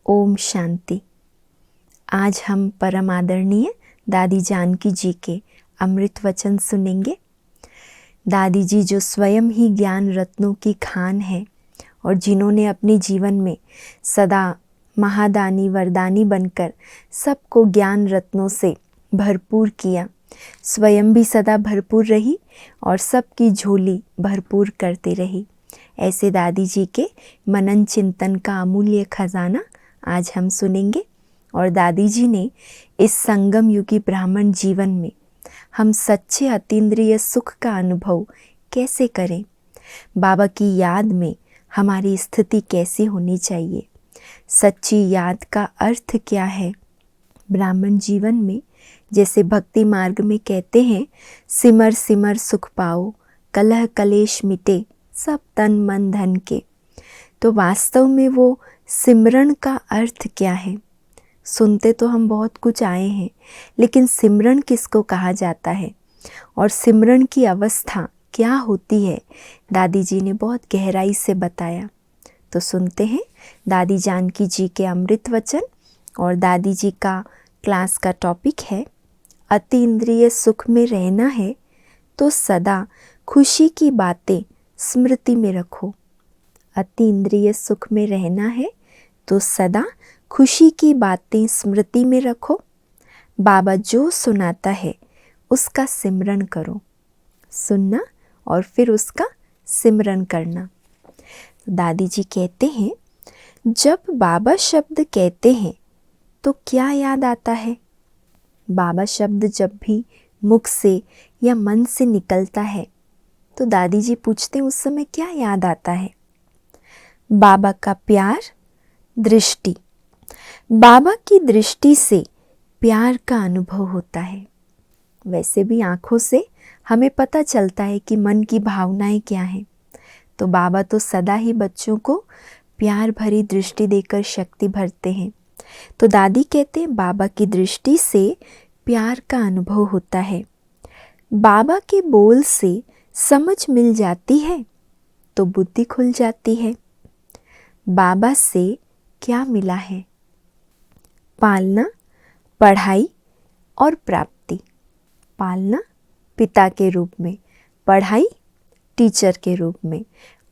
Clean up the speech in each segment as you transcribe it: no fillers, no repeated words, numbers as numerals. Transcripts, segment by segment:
ओम शांति। आज हम परम आदरणीय दादी जानकी जी के अमृत वचन सुनेंगे। दादी जी जो स्वयं ही ज्ञान रत्नों की खान है और जिन्होंने अपने जीवन में सदा महादानी वरदानी बनकर सबको ज्ञान रत्नों से भरपूर किया, स्वयं भी सदा भरपूर रही और सबकी झोली भरपूर करते रही। ऐसे दादी जी के मनन चिंतन का अमूल्य खजाना आज हम सुनेंगे। और दादी जी ने इस संगम युगी ब्राह्मण जीवन में हम सच्चे अतीन्द्रिय सुख का अनुभव कैसे करें, बाबा की याद में हमारी स्थिति कैसी होनी चाहिए, सच्ची याद का अर्थ क्या है। ब्राह्मण जीवन में जैसे भक्ति मार्ग में कहते हैं, सिमर सिमर सुख पाओ, कलह कलेश मिटे सब तन मन धन के। तो वास्तव में वो सिमरन का अर्थ क्या है? सुनते तो हम बहुत कुछ आए हैं, लेकिन सिमरन किसको कहा जाता है और सिमरन की अवस्था क्या होती है, दादी जी ने बहुत गहराई से बताया। तो सुनते हैं दादी जानकी जी के अमृत वचन। और दादी जी का क्लास का टॉपिक है, अतीन्द्रिय सुख में रहना है तो सदा खुशी की बातें स्मृति में रखो। अतीन्द्रिय सुख में रहना है तो सदा खुशी की बातें स्मृति में रखो। बाबा जो सुनाता है उसका सिमरन करो, सुनना और फिर उसका सिमरन करना। दादी जी कहते हैं, जब बाबा शब्द कहते हैं तो क्या याद आता है? बाबा शब्द जब भी मुख से या मन से निकलता है तो दादी जी पूछते हैं उस समय क्या याद आता है? बाबा का प्यार, दृष्टि। बाबा की दृष्टि से प्यार का अनुभव होता है। वैसे भी आँखों से हमें पता चलता है कि मन की भावनाएं क्या हैं। तो बाबा तो सदा ही बच्चों को प्यार भरी दृष्टि देकर शक्ति भरते हैं। तो दादी कहते हैं बाबा की दृष्टि से प्यार का अनुभव होता है। बाबा के बोल से समझ मिल जाती है तो बुद्धि खुल जाती है। बाबा से क्या मिला है? पालना, पढ़ाई और प्राप्ति। पालना पिता के रूप में, पढ़ाई टीचर के रूप में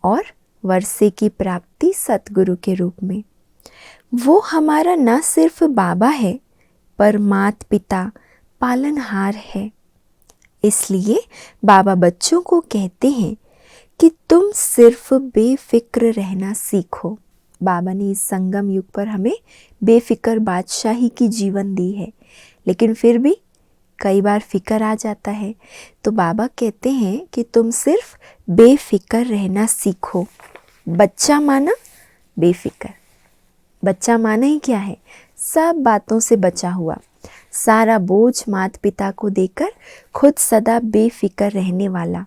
और वर्षे की प्राप्ति सतगुरु के रूप में। वो हमारा न सिर्फ बाबा है पर माता पिता पालनहार है। इसलिए बाबा बच्चों को कहते हैं कि तुम सिर्फ बेफिक्र रहना सीखो। बाबा ने इस संगम युग पर हमें बेफिक्र बादशाही की जीवन दी है, लेकिन फिर भी कई बार फिक्र आ जाता है। तो बाबा कहते हैं कि तुम सिर्फ बेफिक्र रहना सीखो। बच्चा माना बेफिक्र। बच्चा माना ही क्या है? सब बातों से बचा हुआ, सारा बोझ माता पिता को देकर खुद सदा बेफिक्र रहने वाला।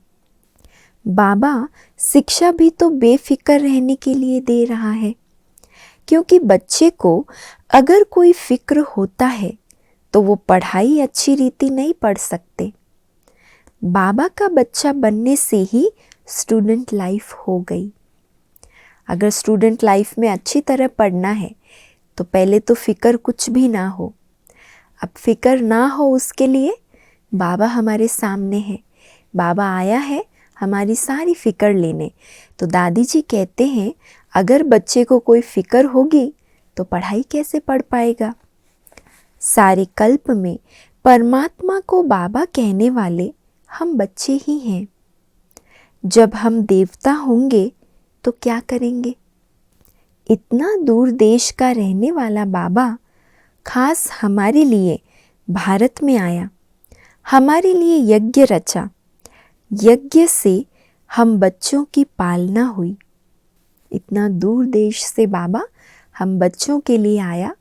बाबा शिक्षा भी तो बेफिक्र रहने के लिए दे रहा है, क्योंकि बच्चे को अगर कोई फिक्र होता है तो वो पढ़ाई अच्छी रीति नहीं पढ़ सकते। बाबा का बच्चा बनने से ही स्टूडेंट लाइफ हो गई। अगर स्टूडेंट लाइफ में अच्छी तरह पढ़ना है तो पहले तो फिक्र कुछ भी ना हो। अब फिक्र ना हो उसके लिए बाबा हमारे सामने है। बाबा आया है हमारी सारी फिक्र लेने। तो दादी जी कहते हैं अगर बच्चे को कोई फिक्र होगी तो पढ़ाई कैसे पढ़ पाएगा? सारे कल्प में परमात्मा को बाबा कहने वाले हम बच्चे ही हैं। जब हम देवता होंगे तो क्या करेंगे? इतना दूर देश का रहने वाला बाबा खास हमारे लिए भारत में आया, हमारे लिए यज्ञ रचा। यज्ञ से हम बच्चों की पालना हुई। इतना दूर देश से बाबा हम बच्चों के लिए आया,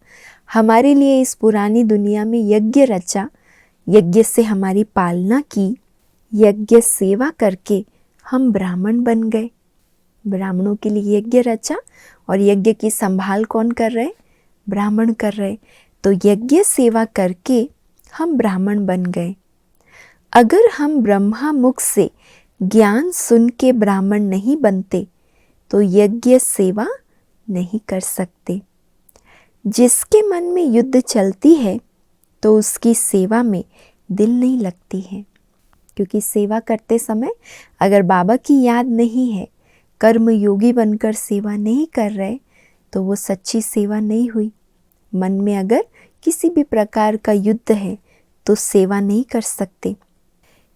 हमारे लिए इस पुरानी दुनिया में यज्ञ रचा, यज्ञ से हमारी पालना की, यज्ञ सेवा करके हम ब्राह्मण बन गए। ब्राह्मणों के लिए यज्ञ रचा और यज्ञ की संभाल कौन कर रहे? ब्राह्मण कर रहे। तो यज्ञ सेवा करके हम ब्राह्मण बन गए। अगर हम ब्रह्मा मुख से ज्ञान सुन के ब्राह्मण नहीं बनते तो यज्ञ सेवा नहीं कर सकते। जिसके मन में युद्ध चलती है तो उसकी सेवा में दिल नहीं लगती है। क्योंकि सेवा करते समय अगर बाबा की याद नहीं है, कर्म योगी बनकर सेवा नहीं कर रहे, तो वो सच्ची सेवा नहीं हुई। मन में अगर किसी भी प्रकार का युद्ध है तो सेवा नहीं कर सकते।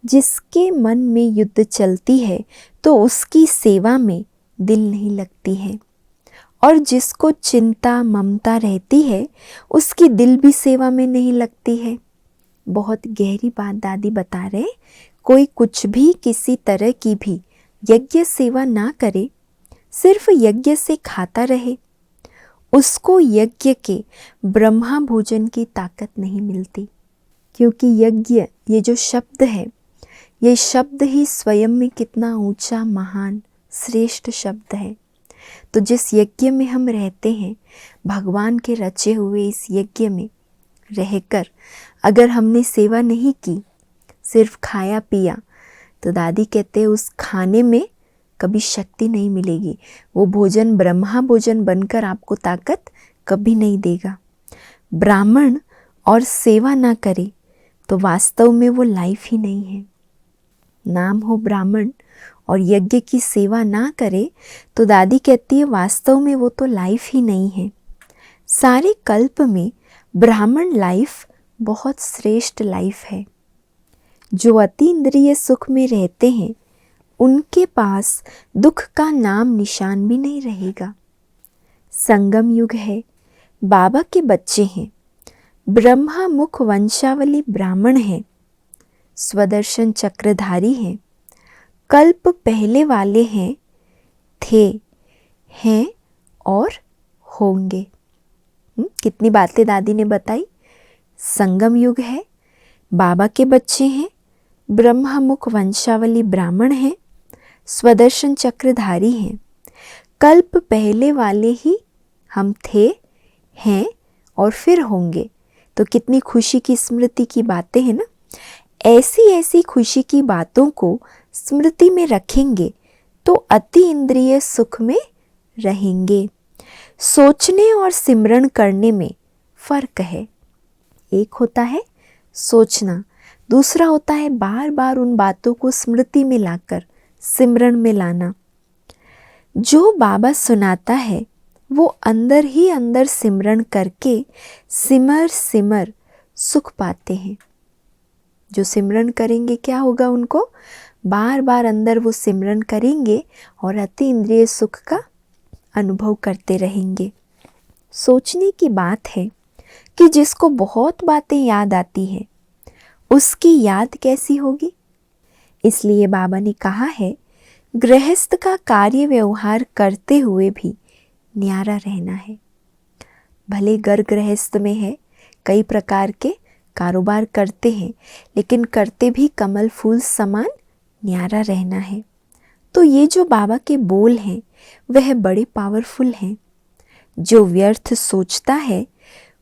जिसके मन में युद्ध चलती है तो उसकी सेवा में दिल नहीं लगती है, और जिसको चिंता ममता रहती है उसकी दिल भी सेवा में नहीं लगती है। बहुत गहरी बात दादी बता रहे। कोई कुछ भी किसी तरह की भी यज्ञ सेवा ना करे, सिर्फ यज्ञ से खाता रहे, उसको यज्ञ के ब्रह्मा भोजन की ताकत नहीं मिलती। क्योंकि यज्ञ ये जो शब्द है, ये शब्द ही स्वयं में कितना ऊंचा महान श्रेष्ठ शब्द है। तो जिस यज्ञ में हम रहते हैं, भगवान के रचे हुए इस यज्ञ में रहकर अगर हमने सेवा नहीं की, सिर्फ खाया पिया, तो दादी कहते हैं उस खाने में कभी शक्ति नहीं मिलेगी। वो भोजन ब्रह्मा भोजन बनकर आपको ताकत कभी नहीं देगा। ब्राह्मण और सेवा ना करे तो वास्तव में वो लाइफ ही नहीं है। नाम हो ब्राह्मण और यज्ञ की सेवा ना करे तो दादी कहती है वास्तव में वो तो लाइफ ही नहीं है। सारे कल्प में ब्राह्मण लाइफ बहुत श्रेष्ठ लाइफ है। जो अति इंद्रिय सुख में रहते हैं उनके पास दुख का नाम निशान भी नहीं रहेगा। संगम युग है, बाबा के बच्चे हैं, ब्रह्मा मुख वंशावली ब्राह्मण हैं, स्वदर्शन चक्रधारी हैं, कल्प पहले वाले हैं, थे, हैं और होंगे। कितनी बातें दादी ने बताई। संगम युग है, बाबा के बच्चे हैं, ब्रह्मा मुख वंशावली ब्राह्मण हैं, स्वदर्शन चक्रधारी हैं, कल्प पहले वाले ही हम थे, हैं और फिर होंगे। तो कितनी खुशी की स्मृति की बातें हैं ना। ऐसी ऐसी खुशी की बातों को स्मृति में रखेंगे तो अति इंद्रिय सुख में रहेंगे। सोचने और सिमरन करने में फर्क है। एक होता है सोचना, दूसरा होता है बार बार उन बातों को स्मृति में लाकर सिमरन में लाना। जो बाबा सुनाता है वो अंदर ही अंदर सिमरन करके सिमर सिमर सुख पाते हैं। जो सिमरन करेंगे क्या होगा, उनको बार बार अंदर वो सिमरन करेंगे और अति इंद्रिय सुख का अनुभव करते रहेंगे। सोचने की बात है कि जिसको बहुत बातें याद आती है उसकी याद कैसी होगी। इसलिए बाबा ने कहा है गृहस्थ का कार्य व्यवहार करते हुए भी न्यारा रहना है। भले घर गृहस्थ में है, कई प्रकार के कारोबार करते हैं, लेकिन करते भी कमल फूल समान न्यारा रहना है। तो ये जो बाबा के बोल हैं वह बड़े पावरफुल हैं। जो व्यर्थ सोचता है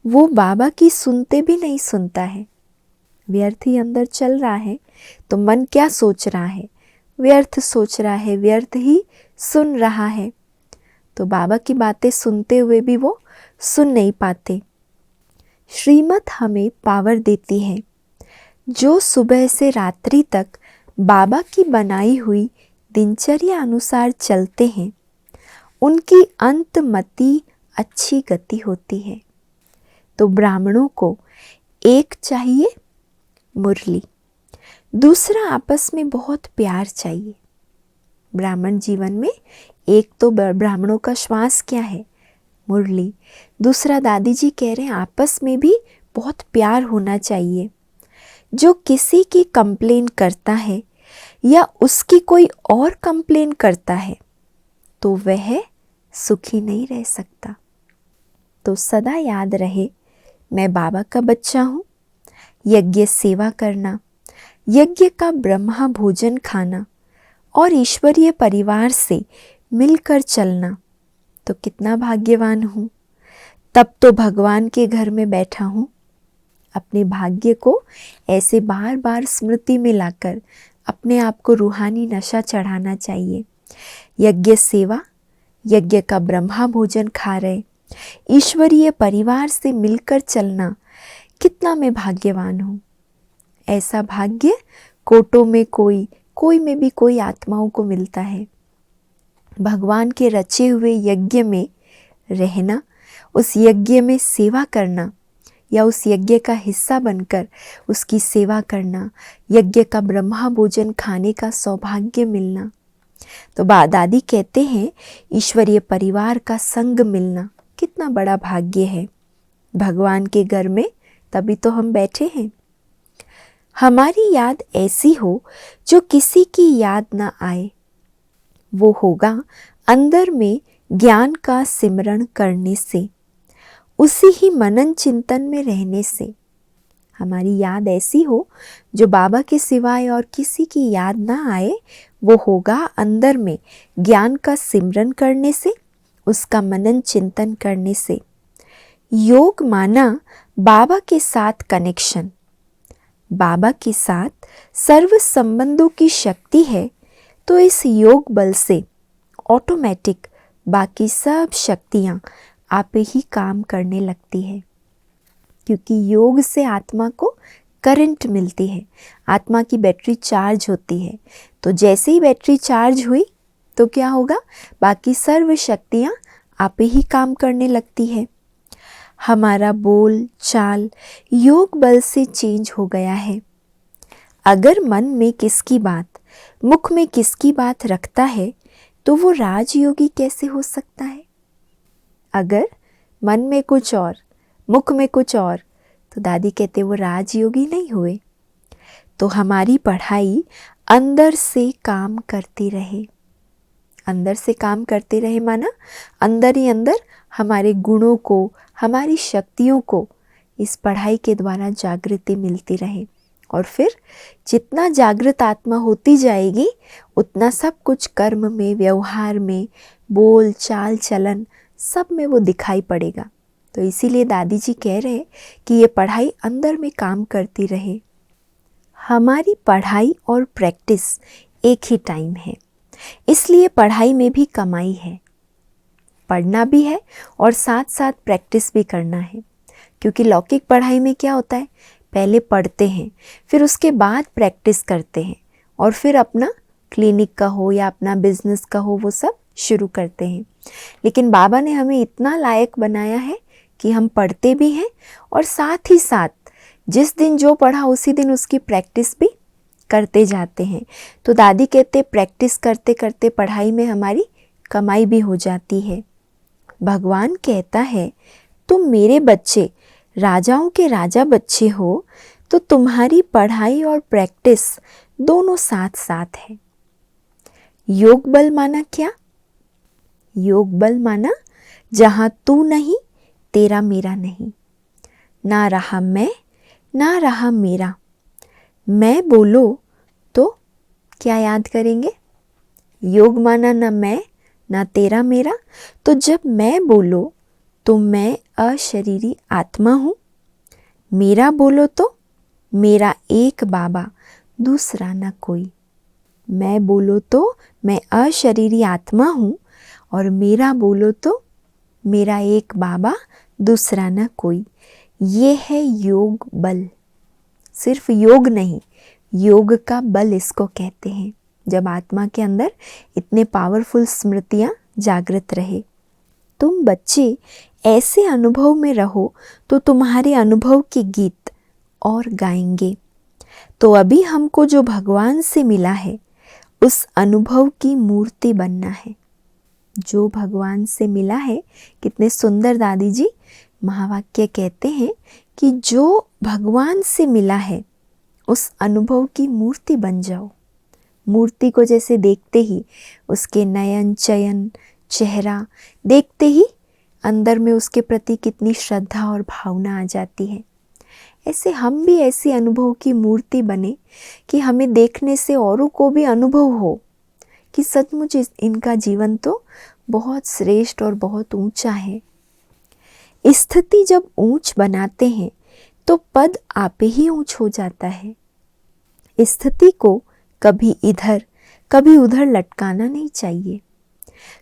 वो बाबा की सुनते भी नहीं सुनता है। व्यर्थ ही अंदर चल रहा है तो मन क्या सोच रहा है, व्यर्थ सोच रहा है, व्यर्थ ही सुन रहा है। तो बाबा की बातें सुनते हुए भी वो सुन नहीं पाते। श्रीमत हमें पावर देती है। जो सुबह से रात्रि तक बाबा की बनाई हुई दिनचर्या अनुसार चलते हैं उनकी अंतमति अच्छी गति होती है। तो ब्राह्मणों को एक चाहिए मुरली, दूसरा आपस में बहुत प्यार चाहिए। ब्राह्मण जीवन में एक तो ब्राह्मणों का श्वास क्या है, मुरली। दूसरा दादी जी कह रहे हैं आपस में भी बहुत प्यार होना चाहिए। जो किसी की कंप्लेन करता है या उसकी कोई और कंप्लेन करता है तो वह सुखी नहीं रह सकता। तो सदा याद रहे मैं बाबा का बच्चा हूँ। यज्ञ सेवा करना, यज्ञ का ब्रह्मा भोजन खाना और ईश्वरीय परिवार से मिलकर चलना, तो कितना भाग्यवान हूँ। तब तो भगवान के घर में बैठा हूँ। अपने भाग्य को ऐसे बार बार स्मृति में लाकर अपने आप को रूहानी नशा चढ़ाना चाहिए। यज्ञ सेवा, यज्ञ का ब्रह्मा भोजन खा रहे, ईश्वरीय परिवार से मिलकर चलना कितना मैं भाग्यवान हूँ। ऐसा भाग्य कोटों में कोई में भी कोई आत्माओं को मिलता है। भगवान के रचे हुए यज्ञ में रहना, उस यज्ञ में सेवा करना या उस यज्ञ का हिस्सा बनकर उसकी सेवा करना, यज्ञ का ब्रह्मा भोजन खाने का सौभाग्य मिलना। तो दादी कहते हैं ईश्वरीय परिवार का संग मिलना कितना बड़ा भाग्य है। भगवान के घर में तभी तो हम बैठे हैं। हमारी याद ऐसी हो जो किसी की याद ना आए, वो होगा अंदर में ज्ञान का सिमरण करने से, उसी ही मनन चिंतन में रहने से। हमारी याद ऐसी हो जो बाबा के सिवाय और किसी की याद ना आए, वो होगा अंदर में ज्ञान का सिमरन करने से, उसका मनन चिंतन करने से। योग माना बाबा के साथ कनेक्शन। बाबा के साथ सर्व संबंधों की शक्ति है, तो इस योग बल से ऑटोमेटिक बाकी सब शक्तियाँ आप ही काम करने लगती है, क्योंकि योग से आत्मा को करंट मिलती है, आत्मा की बैटरी चार्ज होती है। तो जैसे ही बैटरी चार्ज हुई तो क्या होगा, बाकी सर्व शक्तियाँ आप ही काम करने लगती है। हमारा बोल चाल योग बल से चेंज हो गया है। अगर मन में किसकी बात, मुख में किसकी बात रखता है, तो वो राजयोगी कैसे हो सकता है। अगर मन में कुछ और, मुख में कुछ और, तो दादी कहते वो राजयोगी नहीं हुए। तो हमारी पढ़ाई अंदर से काम करती रहे। अंदर से काम करते रहे माना अंदर ही अंदर हमारे गुणों को, हमारी शक्तियों को इस पढ़ाई के द्वारा जागृति मिलती रहे। और फिर जितना जागृत आत्मा होती जाएगी, उतना सब कुछ कर्म में, व्यवहार में, बोल चाल चलन सब में वो दिखाई पड़ेगा। तो इसीलिए दादी जी कह रहे कि ये पढ़ाई अंदर में काम करती रहे। हमारी पढ़ाई और प्रैक्टिस एक ही टाइम है, इसलिए पढ़ाई में भी कमाई है। पढ़ना भी है और साथ साथ प्रैक्टिस भी करना है। क्योंकि लौकिक पढ़ाई में क्या होता है, पहले पढ़ते हैं, फिर उसके बाद प्रैक्टिस करते हैं, और फिर अपना क्लिनिक का हो या अपना बिजनेस का हो वो सब शुरू करते हैं। लेकिन बाबा ने हमें इतना लायक बनाया है कि हम पढ़ते भी हैं और साथ ही साथ जिस दिन जो पढ़ा उसी दिन उसकी प्रैक्टिस भी करते जाते हैं। तो दादी कहते प्रैक्टिस करते करते पढ़ाई में हमारी कमाई भी हो जाती है। भगवान कहता है तुम मेरे बच्चे, राजाओं के राजा बच्चे हो, तो तुम्हारी पढ़ाई और प्रैक्टिस दोनों साथ साथ है। योग बल माना क्या? योग बल माना जहाँ तू नहीं, तेरा मेरा नहीं, ना रहा मैं, ना रहा मेरा। मैं बोलो तो क्या याद करेंगे? योग माना ना मैं ना तेरा मेरा। तो जब मैं बोलो तो मैं अशरीरी आत्मा हूँ। मेरा बोलो तो मेरा एक बाबा, दूसरा ना कोई। मैं बोलो तो मैं अशरीरी आत्मा हूँ और मेरा बोलो तो मेरा एक बाबा, दूसरा ना कोई। ये है योग बल। सिर्फ योग नहीं, योग का बल इसको कहते हैं, जब आत्मा के अंदर इतने पावरफुल स्मृतियाँ जागृत रहे। तुम बच्चे ऐसे अनुभव में रहो तो तुम्हारे अनुभव के गीत और गाएंगे। तो अभी हमको जो भगवान से मिला है उस अनुभव की मूर्ति बनना है। जो भगवान से मिला है, कितने सुंदर दादी जी महावाक्य कहते हैं कि जो भगवान से मिला है उस अनुभव की मूर्ति बन जाओ। मूर्ति को जैसे देखते ही उसके नयन चयन चेहरा देखते ही अंदर में उसके प्रति कितनी श्रद्धा और भावना आ जाती है। ऐसे हम भी ऐसी अनुभव की मूर्ति बने कि हमें देखने से औरों को भी अनुभव हो कि सचमुच इनका जीवन तो बहुत श्रेष्ठ और बहुत ऊंचा है। स्थिति जब ऊंच बनाते हैं तो पद आप ही ऊंच हो जाता है। स्थिति को कभी इधर कभी उधर लटकाना नहीं चाहिए।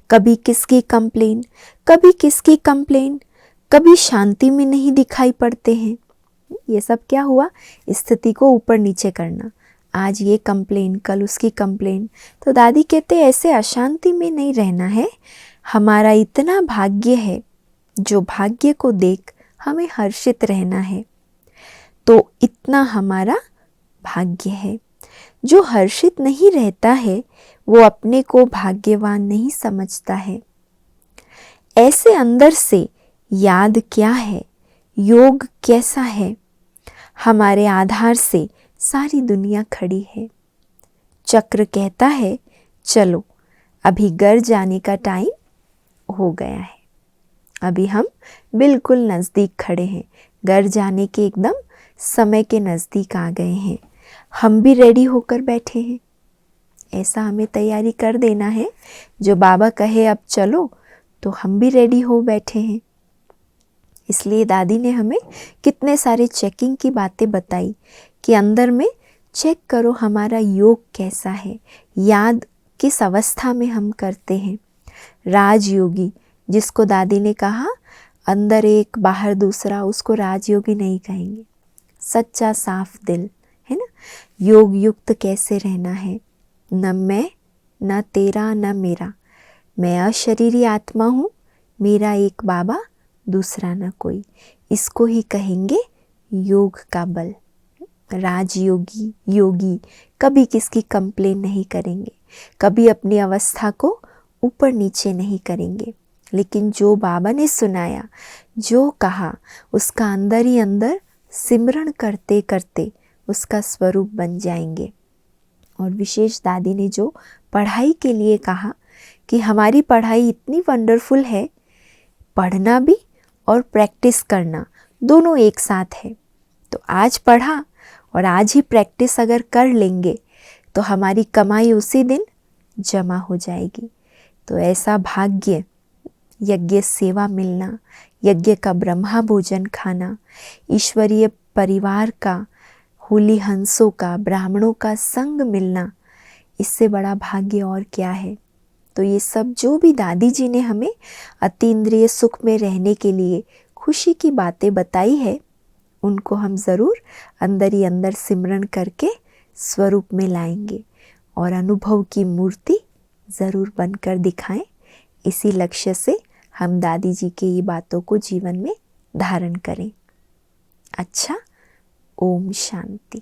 कभी किसकी कंप्लेन, कभी किसकी कंप्लेन, कभी शांति में नहीं दिखाई पड़ते हैं। ये सब क्या हुआ? स्थिति को ऊपर नीचे करना, आज ये कंप्लेन, कल उसकी कंप्लेन। तो दादी कहते ऐसे अशांति में नहीं रहना है, हमारा इतना भाग्य है, जो भाग्य को देख हमें हर्षित रहना है। तो इतना हमारा भाग्य है। जो हर्षित नहीं रहता है वो अपने को भाग्यवान नहीं समझता है। ऐसे अंदर से याद क्या है, योग कैसा है, हमारे आधार से सारी दुनिया खड़ी है। चक्र कहता है चलो अभी घर जाने का टाइम हो गया है। अभी हम बिल्कुल नज़दीक खड़े हैं, घर जाने के एकदम समय के नज़दीक आ गए हैं। हम भी रेडी होकर बैठे हैं। ऐसा हमें तैयारी कर देना है, जो बाबा कहे अब चलो तो हम भी रेडी हो बैठे हैं। इसलिए दादी ने हमें कितने सारे चेकिंग की बातें बताई कि अंदर में चेक करो हमारा योग कैसा है, याद किस अवस्था में हम करते हैं। राजयोगी, जिसको दादी ने कहा अंदर एक बाहर दूसरा, उसको राजयोगी नहीं कहेंगे। सच्चा साफ दिल है ना। योग युक्त कैसे रहना है, न मैं न तेरा न मेरा, मैं अशरीरी आत्मा हूँ, मेरा एक बाबा दूसरा न कोई। इसको ही कहेंगे योग का बल। राजयोगी, योगी कभी किसकी कंप्लेन नहीं करेंगे, कभी अपनी अवस्था को ऊपर नीचे नहीं करेंगे, लेकिन जो बाबा ने सुनाया, जो कहा, उसका अंदर ही अंदर सिमरण करते करते उसका स्वरूप बन जाएंगे। और विशेष दादी ने जो पढ़ाई के लिए कहा कि हमारी पढ़ाई इतनी वंडरफुल है, पढ़ना भी और प्रैक्टिस करना दोनों एक साथ है। तो आज पढ़ा और आज ही प्रैक्टिस अगर कर लेंगे तो हमारी कमाई उसी दिन जमा हो जाएगी। तो ऐसा भाग्य, यज्ञ सेवा मिलना, यज्ञ का ब्रह्मा भोजन खाना, ईश्वरीय परिवार का, होली हंसों का, ब्राह्मणों का संग मिलना, इससे बड़ा भाग्य और क्या है। तो ये सब जो भी दादी जी ने हमें अतीन्द्रिय सुख में रहने के लिए खुशी की बातें बताई है, उनको हम ज़रूर अंदर ही अंदर सिमरण करके स्वरूप में लाएंगे और अनुभव की मूर्ति ज़रूर बनकर दिखाएं। इसी लक्ष्य से हम दादी जी की ये बातों को जीवन में धारण करें। अच्छा, ओम शांति।